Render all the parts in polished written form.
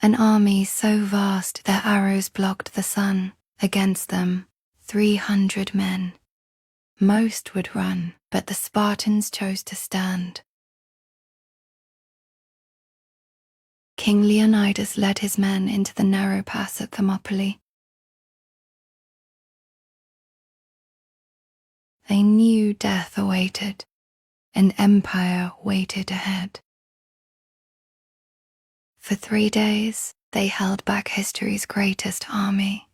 An army so vast their arrows blocked the sun. Against them 300 men. Most would run, but the Spartans chose to stand. King Leonidas led his men into the narrow pass at Thermopylae. They knew death awaited. An empire waited ahead. For 3 days, they held back history's greatest army.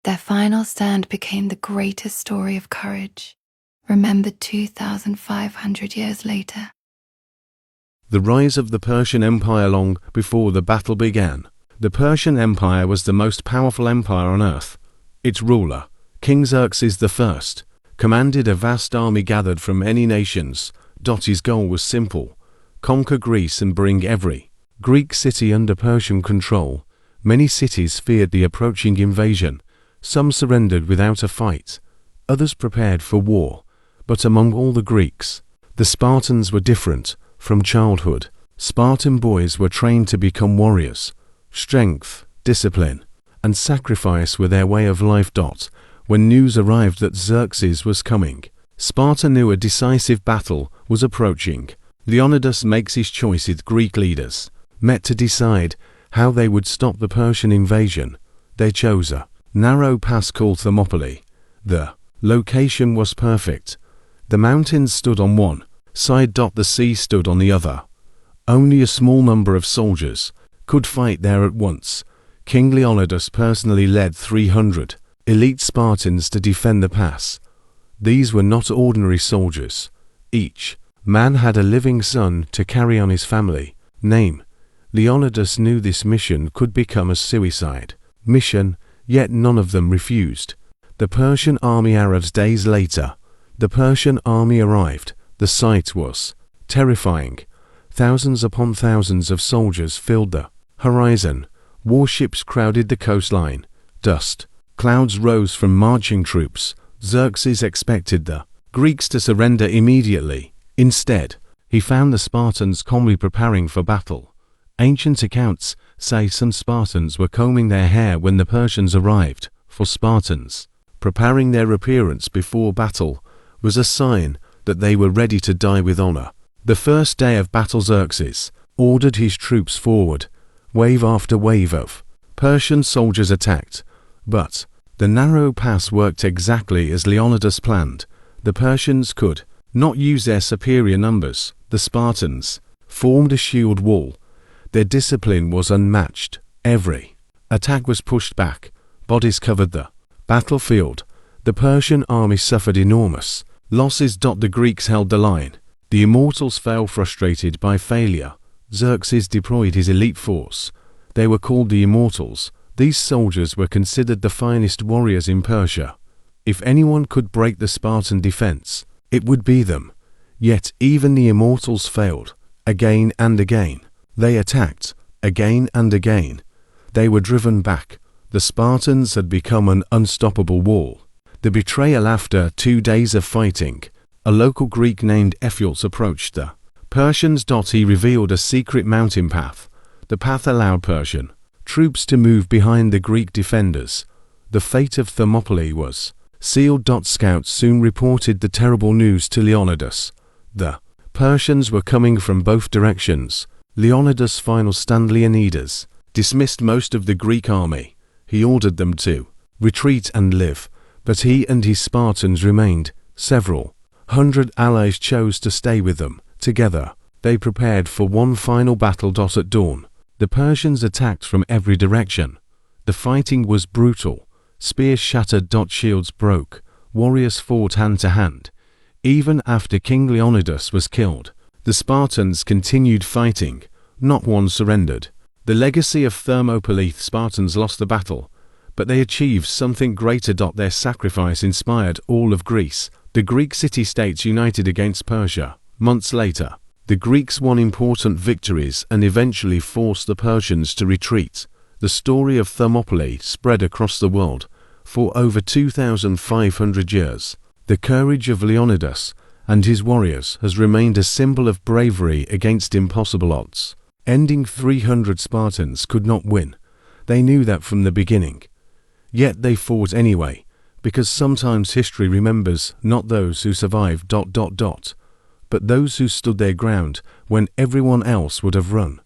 Their final stand became the greatest story of courage, remembered 2,500 years later. The rise of the Persian Empire. Long before the battle began, the Persian Empire was the most powerful empire on earth. Its ruler, King Xerxes I, commanded a vast army gathered from many nations. His goal was simple: conquer Greece and bring every Greek city under Persian control. Many cities feared the approaching invasion. Some surrendered without a fight. Others prepared for war. But among all the Greeks, the Spartans were different. From childhood, Spartan boys were trained to become warriors. Strength, discipline, and sacrifice were their way of life. When news arrived that Xerxes was coming, Sparta knew a decisive battle was approaching. Leonidas makes his choice with Greek leaders, met to decide how they would stop the Persian invasion. They chose a narrow pass called Thermopylae. The location was perfect. The mountains stood on one side. The sea stood on the other. Only a small number of soldiers could fight there at once. King Leonidas personally led 300 elite Spartans to defend the pass. These were not ordinary soldiers. Each man had a living son to carry on his family name. Leonidas knew this mission could become a suicide mission, yet none of them refused. The Persian army arrived days later. The Persian army arrived. The sight was terrifying. Thousands upon thousands of soldiers filled the horizon. Warships crowded the coastline. Dust clouds rose from marching troops. Xerxes expected the Greeks to surrender immediately. Instead, he found the Spartans calmly preparing for battle. Ancient accounts say some Spartans were combing their hair when the Persians arrived. For Spartans, preparing their appearance before battle was a sign that they were ready to die with honor. The first day of battle, Xerxes ordered his troops forward. Wave after wave of Persian soldiers attacked. But the narrow pass worked exactly as Leonidas planned. The Persians could not use their superior numbers. The Spartans formed a shield wall. Their discipline was unmatched. Every attack was pushed back. Bodies covered the battlefield. The Persian army suffered enormous losses. The Greeks held the line. The immortals fell frustrated by failure. Xerxes deployed his elite force. They were called the Immortals. These soldiers were considered the finest warriors in Persia. If anyone could break the Spartan defense, it would be them. Yet even the Immortals failed. Again and again. They attacked. Again and again. They were driven back. The Spartans had become an unstoppable wall. The betrayal. After 2 days of fighting, a local Greek named Ephialtes approached the Persians. He revealed a secret mountain path. The path allowed Persian troops to move behind the Greek defenders. The fate of Thermopylae was sealed. Scouts soon reported the terrible news to Leonidas. The Persians were coming from both directions. Leonidas' final stand. Leonidas dismissed most of the Greek army. He ordered them to retreat and live, but he and his Spartans remained. Several hundred allies chose to stay with them. Together, they prepared for one final battle. At dawn, the Persians attacked from every direction. The fighting was brutal. Spears shattered. Shields broke. Warriors fought hand to hand. Even after King Leonidas was killed, the Spartans continued fighting. Not one surrendered. The legacy of Thermopylae. Spartans lost the battle, but they achieved something greater. Their sacrifice inspired all of Greece. The Greek city-states united against Persia. Months later, the Greeks won important victories and eventually forced the Persians to retreat. The story of Thermopylae spread across the world for over 2,500 years. The courage of Leonidas and his warriors has remained a symbol of bravery against impossible odds. Ending 300 Spartans could not win. They knew that from the beginning. Yet they fought anyway, because sometimes history remembers not those who survived ... but those who stood their ground when everyone else would have run.